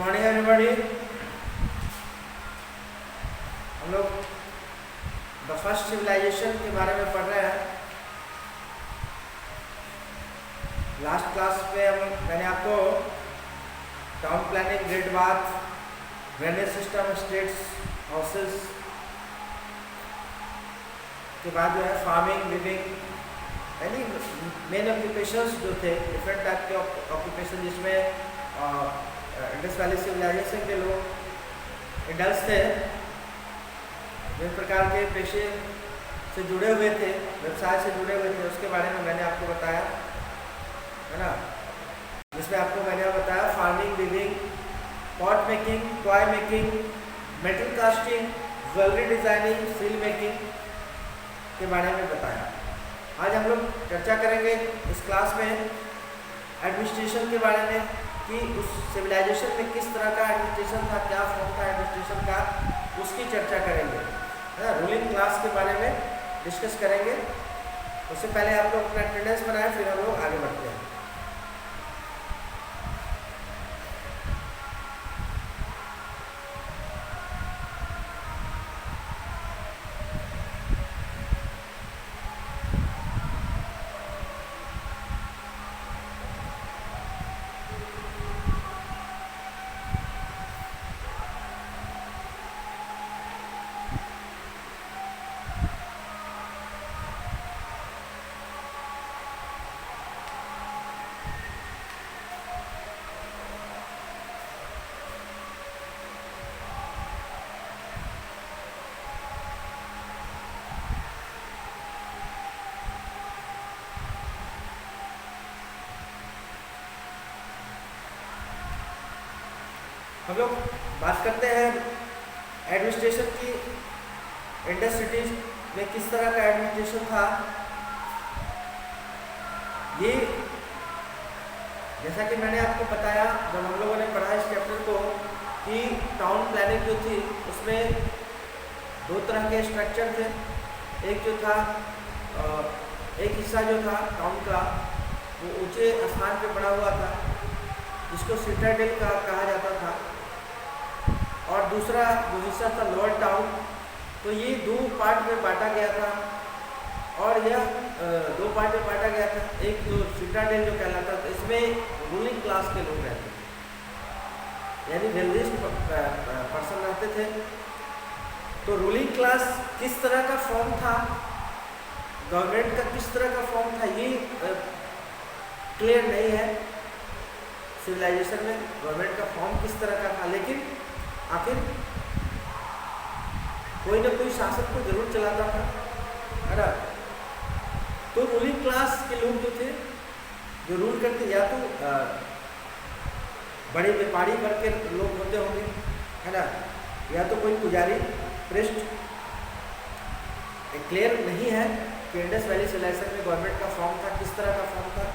Morning everybody. हम लोग the first civilisation के बारे में पढ़ रहे हैं। लास्ट क्लास में मैंने आपको town planning, grid bath, drainage system, states, houses के बाद जो है फार्मिंग, लिविंग, यानी मेन ऑक्यूपेशंस जो थे, डिफरेंट टाइप के ऑक्यूपेशन जिसमें इंडस वैली सिविलाइजेशन के लोग इंडस थे, विभिन्न प्रकार के पेशे से जुड़े हुए थे, व्यवसाय से जुड़े हुए थे, उसके बारे में मैंने आपको बताया है ना। जिसमें आपको मैंने बताया farming, living, pot making, toy making, metal casting, jewellery designing, seal making के बारे में बताया। आज हम लोग चर्चा करेंगे इस क्लास में एडमिनिस्ट्रेशन के बारे में कि उस सिविलाइजेशन में किस तरह का एडमिनिस्ट्रेशन था, क्या फॉर्म था एडमिनिस्ट्रेशन का, उसकी चर्चा करेंगे, है ना। रूलिंग क्लास के बारे में डिस्कस करेंगे। उससे पहले आप लोग अपना अटेंडेंस बनाएं, फिर हम लोग आगे बढ़ते हैं। हम लोग बात करते हैं एडमिनिस्ट्रेशन की। इंडस सिटीज में किस तरह का एडमिनिस्ट्रेशन था। ये जैसा कि मैंने आपको बताया जब हम लोगों ने पढ़ा इस चैप्टर को कि टाउन प्लानिंग जो थी उसमें दो तरह के स्ट्रक्चर थे। एक जो था एक हिस्सा जो था टाउन का वो ऊंचे स्थान पे बना हुआ था, जिसको सिटाडेल का कहा जाता था, और दूसरा जो हिस्सा था लोअर टाउन। तो ये दो पार्ट में बांटा गया था, और यह दो पार्ट में बांटा गया था। एक जो सिटाडेल जो कहलाता था, इसमें रूलिंग क्लास के लोग रहते थे, यानी वेल्दिस्ट पर्सन रहते थे। तो रूलिंग क्लास किस तरह का फॉर्म था, गवर्नमेंट का किस तरह का फॉर्म था, ये क्लियर नहीं है। सिविलाइजेशन में गवर्नमेंट का फॉर्म किस तरह का था, लेकिन आखिर कोई ना कोई शासक को जरूर चलाता था, है ना। तो रूलिंग क्लास के लोग जो थे, जो रूल करते, या तो बड़े व्यापारी वर्ग के लोग होते होंगे, है ना, या तो कोई पुजारी, प्रिस्ट। क्लियर नहीं है कि इंडस वैली सिविलाइजेशन में गवर्नमेंट का फॉर्म था, किस तरह का फॉर्म था,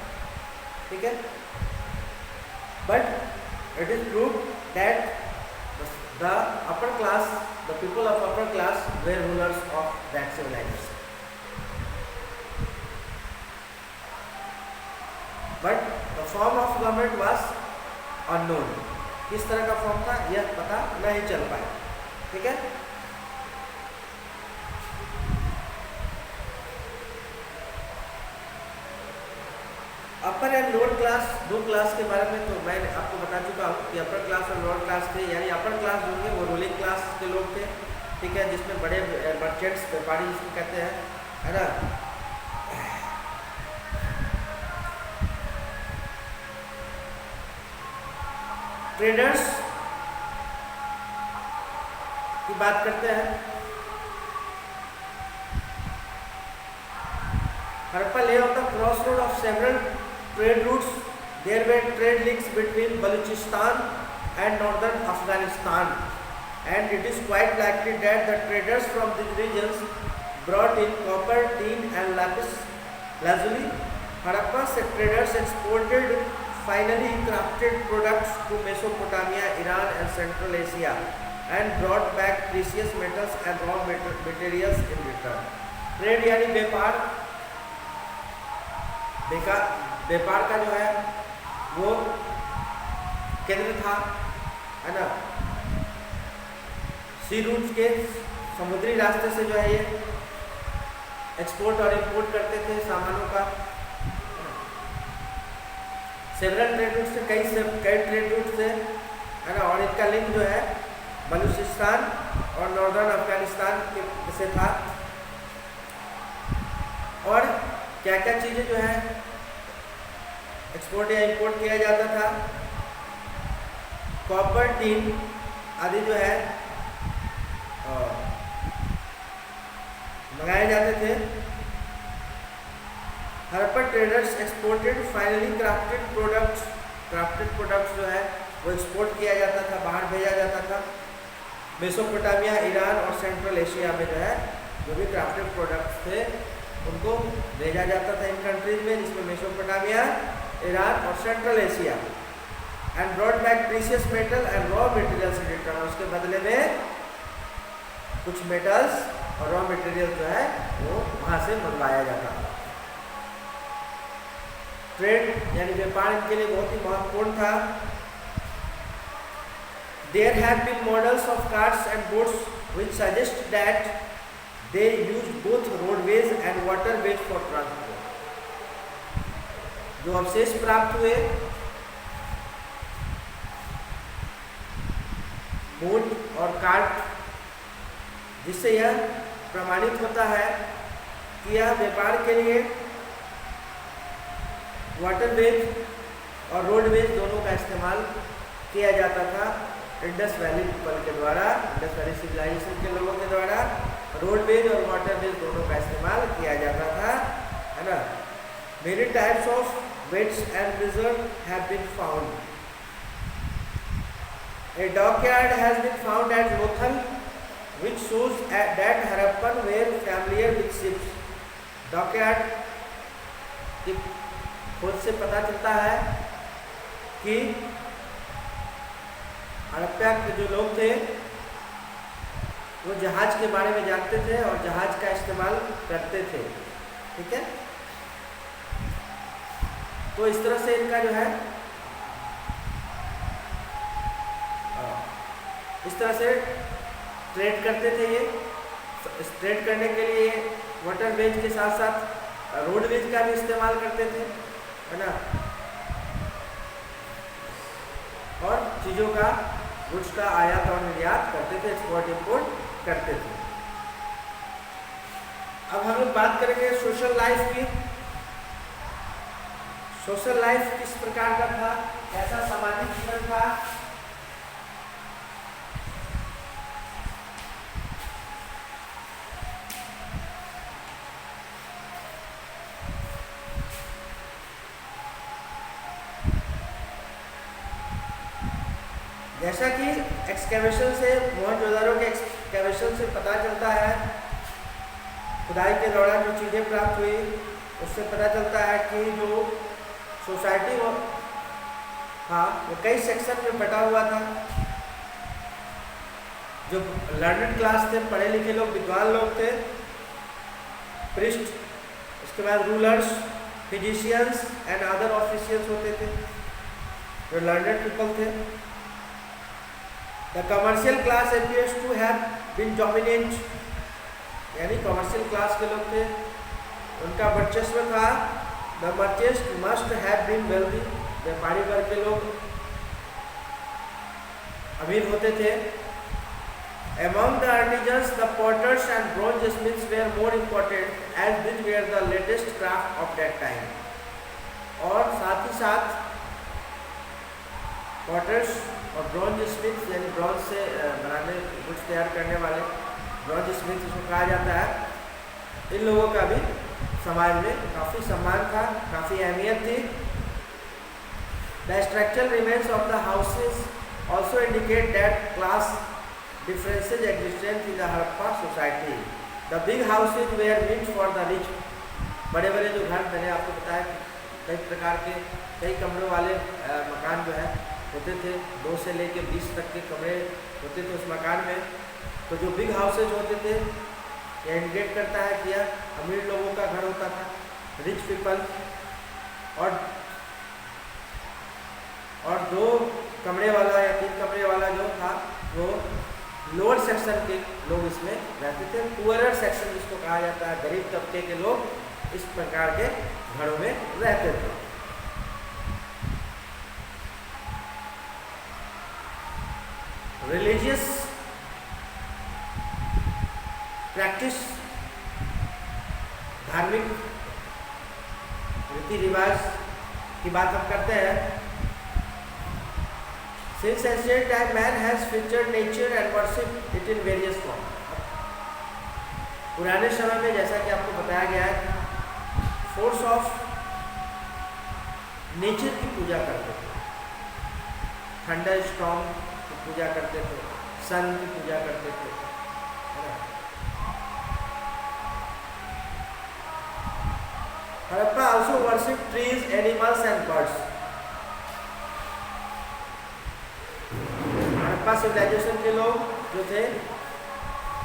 ठीक है। But it is prove that the upper class, the people of upper class were rulers of that civilization. But the form of government was unknown. किस तरह का फॉर्म था यह पता नहीं चल पाया, ठीक है। अपर एंड लोअर क्लास, दो क्लास के बारे में तो मैं आपको बता चुका हूँ कि अपर क्लास और लोअर क्लास थे। यानी अपर क्लास जो थे वो रूलिंग क्लास के लोग थे, ठीक है, जिसमें बड़े मर्चेंट्स, व्यापारी जिसको कहते हैं, है ना। ट्रेडर्स की बात करते हैं। Harappa layout the crossroad of several trade routes. There were trade links between Balochistan and northern Afghanistan, and it is quite likely that the traders from these regions brought in copper, tin, and lapis lazuli. Harappa's traders exported finely crafted products to Mesopotamia, Iran, and Central Asia, and brought back precious metals and raw materials in return. Trade यानी व्यापार, व्यापार का जो है वो केंद्र था, है ना, सी रूट्स के समुद्री रास्ते से जो है ये एक्सपोर्ट और इंपोर्ट करते थे सामानों का। सेवरल ट्रेड रूट से कई ट्रेड रूट से, है ना, और इनका लिंक जो है बलूचिस्तान और नॉर्दर्न अफगानिस्तान से था। और क्या क्या चीज़ें जो है एक्सपोर्ट या इंपोर्ट किया जाता था, कॉपर, टीन आदि जो है मंगाए जाते थे। Harappan traders exported finally crafted products जो है वो एक्सपोर्ट किया जाता था, बाहर भेजा जाता था। मेसोपोटामिया, ईरान और सेंट्रल एशिया में जो है जो भी क्राफ्टेड प्रोडक्ट्स थे उनको भेजा जाता था इन कंट्रीज में, जिसमें मेसोपोटामिया, ईरान और central Asia. And brought back precious metal and raw materials in return. उसके बदले में कुछ मेटल्स और रॉ मटेरियल जो है वो वहाँ से मंगवाया जाता था। ट्रेड यानी व्यापार इनके लिए बहुत ही महत्वपूर्ण था। There have been models of cars and boats which suggest that they use both roadways and waterways for transport. जो अवशेष प्राप्त हुए बोट और कार्ट, जिससे यह प्रमाणित होता है कि यह व्यापार के लिए वाटरवेज और रोडवेज दोनों का इस्तेमाल किया जाता था। इंडस वैली पीपल के द्वारा, इंडस वैली सिविलाइजेशन के लोगों के द्वारा रोडवेज और वाटरवेज दोनों का इस्तेमाल किया जाता था, है ना। Many types of beds and reserve have been found. A dockyard has been found at Lothal, which shows that Harappan were familiar with ships. Dockyard की खोज से पता चलता है कि हड़प्पा के जो लोग थे वो जहाज के बारे में जानते थे और जहाज का इस्तेमाल करते थे। ठीक है, तो इस तरह से इनका जो है इस तरह से ट्रेड करते थे। ये ट्रेड करने के लिए वाटरवेज के साथ साथ रोडवेज का भी इस्तेमाल करते थे, है ना, और चीज़ों का गुड्स का आयात और निर्यात करते थे, एक्सपोर्ट इंपोर्ट करते थे। अब हम लोग बात करेंगे सोशल लाइफ की। सोशल लाइफ किस प्रकार का था, कैसा सामाजिक जीवन था। जैसा कि एक्सकेवेशन से, मोहनजोदारो के एक्सकेवेशन से पता चलता है, खुदाई के दौरान जो चीज़ें प्राप्त हुई उससे पता चलता है कि जो सोसाइटी वो था वो कई सेक्शन में बटा हुआ था। जो लर्नड क्लास थे, पढ़े लिखे लोग, विद्वान लोग थे, प्रिस्ट, उसके बाद rulers, physicians and other officials होते थे जो लर्नड पीपल थे। The commercial class appears to have been dominant, यानी कमर्शियल क्लास के लोग थे, उनका वर्चस्व था। The merchants must have been wealthy, व्यापारी वर्ग के लोग अमीर होते थे। Among the artisans, the potters and bronze smiths were more important, as these were the latest craft of that time. और साथ ही साथ पॉटर्स और ब्रॉन्ज स्मिथ, यानी ब्रॉन्ज से बनाने कुछ तैयार करने वाले ब्रॉन्ज स्मिथ इसको कहा जाता है, इन लोगों का भी समाज में काफ़ी सम्मान था, काफ़ी अहमियत थी। The structural remains of the houses also indicate that class differences existent in the Harappa society. The big houses were meant for the rich. बड़े बड़े जो घर, मैंने आपको बताया कई प्रकार के कई कमरों वाले मकान जो है होते थे, 2 से लेकर 20 तक के कमरे होते थे उस मकान में। तो जो बिग हाउसेज होते थे यह इंडिकेट करता है कि यह अमीर लोगों का घर होता था, रिच पीपल। और जो कमरे वाला या 3 कमरे वाला जो था वो लोअर सेक्शन के लोग इसमें रहते थे। पुअरर सेक्शन जिसको कहा जाता है, गरीब तबके के लोग इस प्रकार के घरों में रहते थे। रिलीजियस प्रैक्टिस, धार्मिक रीति रिवाज की बात हम करते हैं। Since ancient time, man has featured nature and worshipped it in various forms. पुराने समय में जैसा कि आपको बताया गया है, फोर्स ऑफ नेचर की पूजा करते थे, थंडर स्टॉर्म की पूजा करते थे, सन की पूजा करते थे, है ना। Harappa also worshipped trees, animals and birds. Harappa civilization के लोग जो थे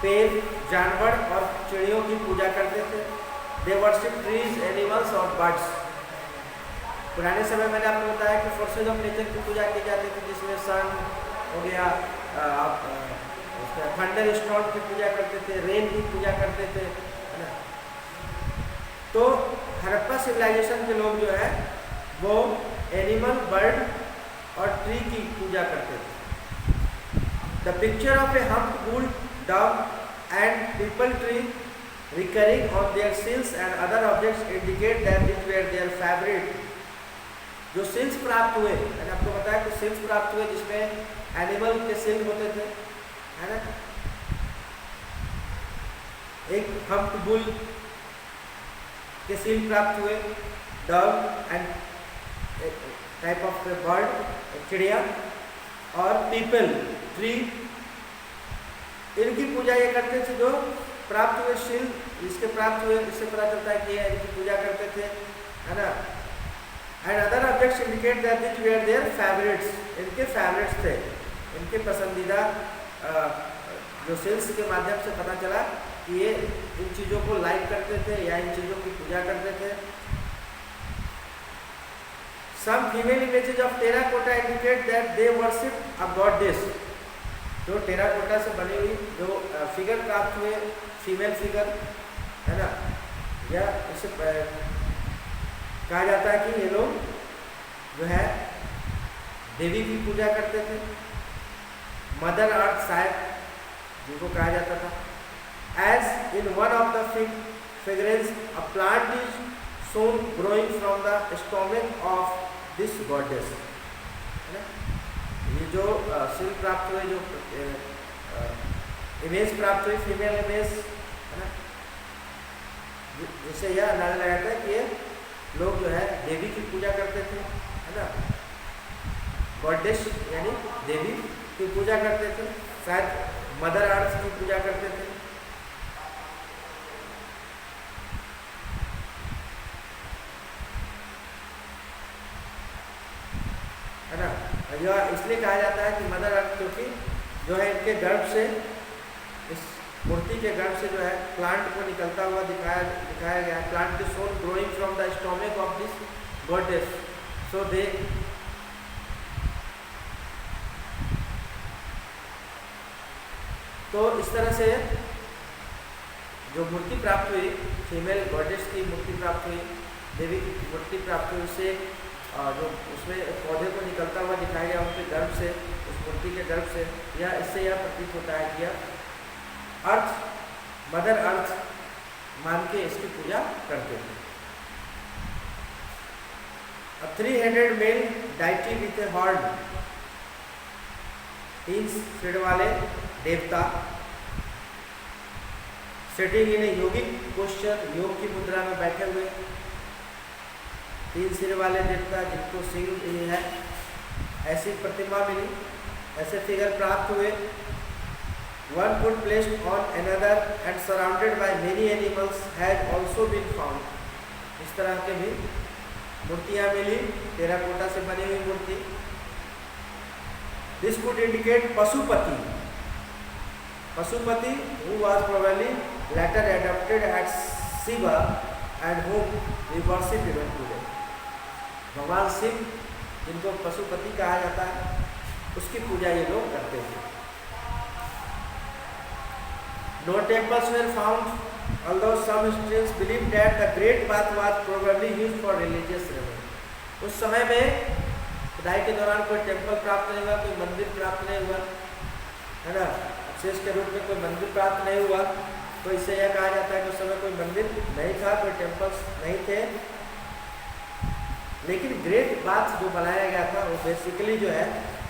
पेड़, जानवर और चिड़ियों की पूजा करते थे। दे वर्शिप ट्रीज, एनिमल्स और बर्ड्स। पुराने समय मैंने आपको बताया कि फोर्सेज ऑफ नेचर की पूजा की जाती थी, जिसमें सन हो गया, थंडर स्टॉर्म की पूजा करते थे, रेन की पूजा करते थे, है ना। तो हड़प्पा सिविलाइजेशन के लोग जो है वो एनिमल, बर्ड और ट्री की पूजा करते थे। The picture of a humped bull, dog and people tree recurring on their seals and other objects indicate that these were their favorite. जो सील्स प्राप्त हुए, मैंने आपको बताया कि सील्स प्राप्त हुए जिसमें एनिमल के सील होते थे, है ना। एक हम्प्ड बुल के सील प्राप्त हुए, dog and type of bird, चिड़िया, और पीपल, ट्री, इनकी पूजा ये करते थे। जो प्राप्त हुए शील इसके प्राप्त हुए, इससे पता चलता है कि इनकी पूजा करते थे, है ना। And other objects indicate that this were their favourites, इनके फेवरेट्स थे, इनके पसंदीदा। जो शील्स के माध्यम से पता चला कि ये इन चीज़ों को लाइक करते थे या इन चीज़ों की पूजा करते थे। Some female images of terracotta indicate that they worship a goddess. जो टेराकोटा से बनी हुई जो फिगर प्राप्त हुए, फीमेल फिगर, है ना, या इसे कहा जाता है कि ये लोग जो है देवी की पूजा करते थे। मदर अर्थ शायद जिनको कहा जाता था। As in one of the figurines, a plant is shown growing from the stomach of this goddess. है ना। ये जो शील प्राप्त हुए, जो इमेज प्राप्त हुई, फीमेल इमेज, है ना, जिससे यह अंदाजा लगाता है कि ये लोग जो है देवी की पूजा करते थे, है ना। गॉडेस यानी देवी की पूजा करते थे, शायद मदर अर्थ की पूजा करते थे। है ना। यह इसलिए कहा जाता है कि मदर अर्थ, क्योंकि जो है इनके गर्भ से, इस मूर्ति के गर्भ से जो है प्लांट को निकलता हुआ दिखाया गया है। Plant is shown growing from the stomach of this goddess, so they तो इस तरह से जो मूर्ति प्राप्त हुई, फीमेल गॉडेस की मूर्ति प्राप्त हुई, देवी की मूर्ति प्राप्त हुई, उससे जो उसमें पौधे को निकलता हुआ दिखाया गया उनके गर्भ से, उस मूर्ति के गर्भ से। यह इससे यह प्रतीत होता है कि यह अर्थ, मदर अर्थ मान के इसकी पूजा करते थे। A three-headed male deity with a horn, 3 सिर वाले देवता, sitting in A yogic posture, योग की मुद्रा में बैठे हुए, 3 सिर वाले देवता जिनको सिंह नहीं है, ऐसी प्रतिमा मिली, ऐसे फिगर प्राप्त हुए। One foot placed on another and surrounded by many animals had also been found. इस तरह के भी मूर्तियाँ मिली, टेराकोटा से बनी हुई मूर्ति। This could indicate Pasupati. Pasupati, who was probably later adopted as Shiva and whom we worship even today. भगवान शिव जिनको पशुपति कहा जाता है, उसकी पूजा ये लोग करते थे। No temples were found, although some historians believe that the Great Bath was probably used for religious ceremony. उस समय में खुदाई के दौरान कोई टेम्पल प्राप्त नहीं हुआ, कोई मंदिर प्राप्त नहीं हुआ, है ना, अवशेष के रूप में कोई मंदिर प्राप्त नहीं हुआ, तो इससे यह कहा जाता है कि उस समय कोई मंदिर नहीं था, कोई टेम्पल्स नहीं थे। लेकिन ग्रेट बाथ जो बनाया गया था वो बेसिकली जो है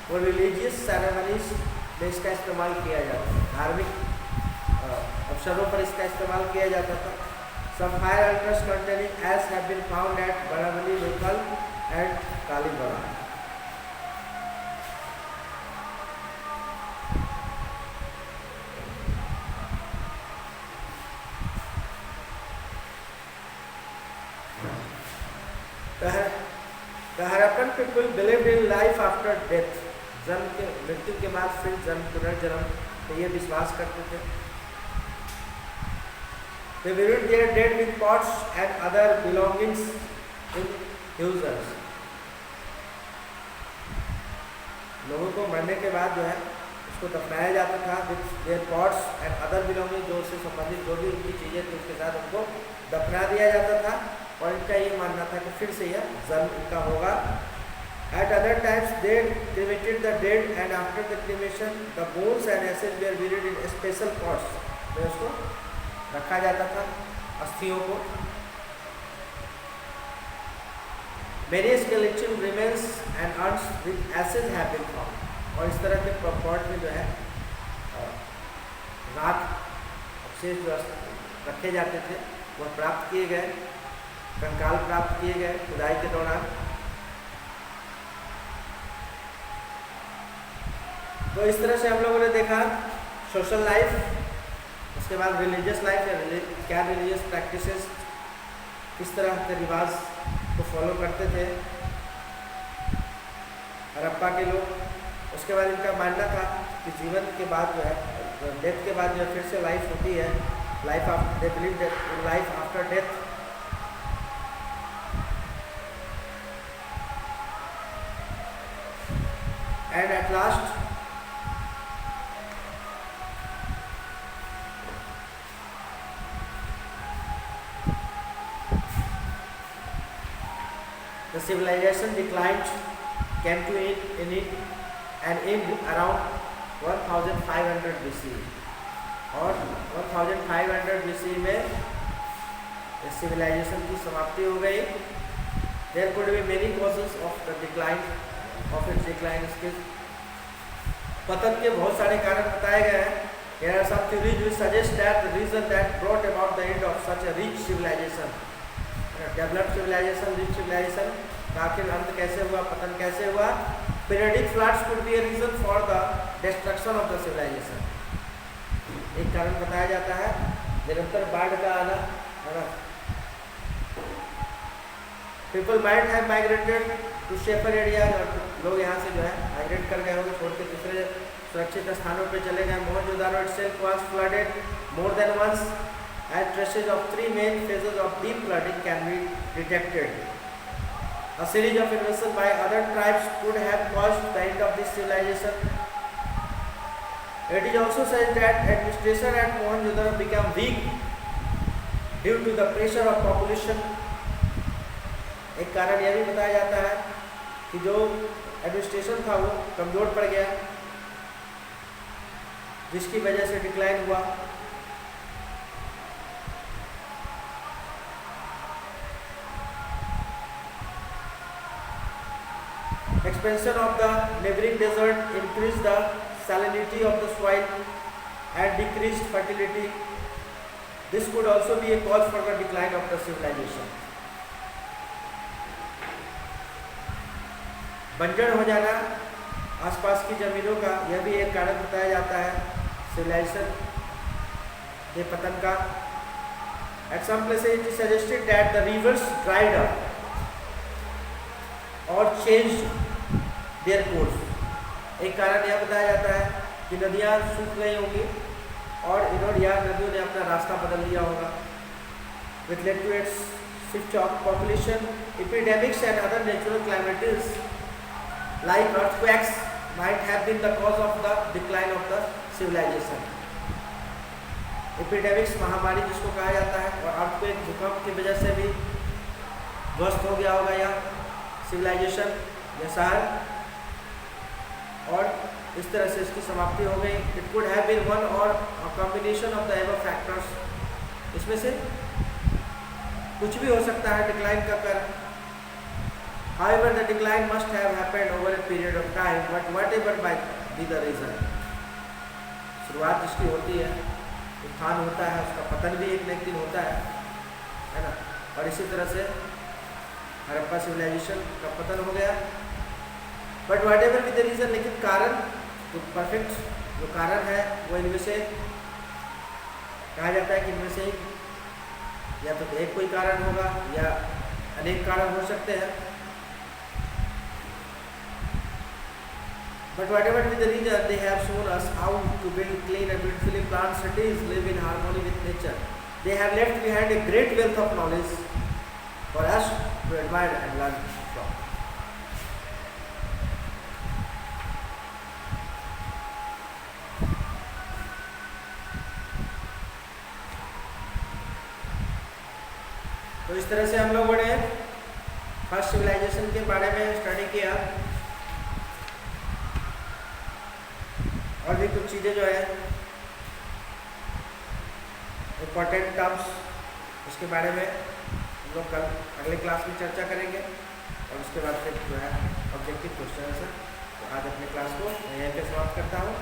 वो रिलीजियस सेरेमनीज में इसका इस्तेमाल किया जाता है, धार्मिक अवसरों पर इसका इस्तेमाल किया जाता था। Some fire altars containing ash have been found at Baravali, Lothal and Kalibara. The Harappan people believed in life after death. जन्म के मृत्यु के बाद फिर जन्म, पुनर्जन्म, तो ये विश्वास करते थे। They buried their dead with pots and other belongings in hewers. लोगों को मरने के बाद जो है उसको दफनाया जाता था with their pots and other belongings, जो उससे संबंधित जो भी उनकी चीजें थी उसके साथ उनको दफना दिया जाता था, और इनका ये मानना था कि फिर से यह जन्म इनका होगा। At other times they cremated the dead and after the cremation the bones and ashes were buried in special pots. में उसको रखा जाता था, अस्थियों को। Many skeletal remains and urns with ashes have been found. और इस तरह के पॉट में जो है राख अवशेष जो रखे जाते थे वह प्राप्त किए गए, कंकाल प्राप्त किए गए खुदाई के दौरान। तो इस तरह से हम लोगों ने देखा सोशल लाइफ, उसके बाद रिलीजियस लाइफ या क्या रिलीजियस प्रैक्टिसेस किस तरह के रिवाज को फॉलो करते थे हड़प्पा के लोग। उसके बाद इनका मानना था कि जीवन के बाद जो है, डेथ के बाद जो फिर से लाइफ होती है, life after, they believe that life after death. And at last the civilization declined, came to in it and ended around 1500 BC. और 1500 BC में civilization की समाप्ति हो गई। There could be many causes of the decline of its decline. इसके पतन के बहुत सारे कारण बताए गए हैं। There are some theories which suggest that the reason that brought about the end of such a rich civilization, developed civilization, rich civilization का आखिर अंत कैसे हुआ, पतन कैसे हुआ। Periodic floods could be a reason for the destruction of the civilization. एक कारण बताया जाता है निरंतर बाढ़ का आना, है ना। People might have migrated to safer area, लोग यहाँ से जो है माइग्रेट कर गए होंगे, छोड़ के दूसरे सुरक्षित स्थानों पर चले गए। Mohenjodaro itself was flooded more than once, and traces of three main phases of deep flooding can be detected. A series of invasions by other tribes could have caused the end of this civilization. It is also said that administration at Mohenjo-daro became weak due to the pressure of population. एक कारण यह भी बताया जाता है कि जो administration था वो कमजोर पड़ गया, जिसकी वजह से डिक्लाइन हुआ। Expansion of the neighboring desert increased the salinity of the soil and decreased fertility. This could also be a cause for the decline of the civilization. बंजर हो जाना आसपास की जमीनों का, यह भी एक कारण बताया जाता है सिविलाइजेशन के पतन का। At some places it is suggested that the rivers dried up or changed their course. एक कारण यह बताया जाता है कि नदियाँ सूख गई होंगी और इन्होंने या नदियों ने अपना रास्ता बदल लिया होगा। With led to its shift of population, epidemics and other natural calamities like earthquakes might have been the cause of the decline of the civilization. Epidemics महामारी जिसको कहा जाता है, और अर्थक्वेक भूकंप की वजह से भी ध्वस्त हो गया होगा या सिविलाइजेशन या शहर, और इस तरह से इसकी समाप्ति हो गई. It could have been one or combination of the above factors. इसमें से कुछ भी हो सकता है डिक्लाइन का कारण. However, the decline must have happened over a period of time, but whatever might be the reason. शुरुआत जिसकी होती है, उत्थान होता है, उसका पतन भी एक न एक दिन होता है ना. और इसी तरह से हड़प्पा सिविलाइजेशन का पतन हो गया. बट वाट एवर भी द रीज़न, लेकिन कारण तो परफेक्ट जो कारण है वो इनमें से कहा जाता है कि इनमें से या तो एक कोई कारण होगा या अनेक कारण हो सकते हैं. But whatever be the reason, they have shown us how to build clean and beautifully planned cities, live in harmony with nature. They have left behind a great wealth of knowledge for us to admire and learn from. तो इस तरह से हम लोगों ने first civilisation के बारे में स्टडी किया. और भी कुछ चीज़ें जो है इम्पोर्टेंट टर्म्स, उसके बारे में हम लोग कल अगले क्लास में चर्चा करेंगे. और उसके बाद फिर जो है ऑब्जेक्टिव क्वेश्चन है. तो आज अपने क्लास को यहीं पे समाप्त करता हूँ.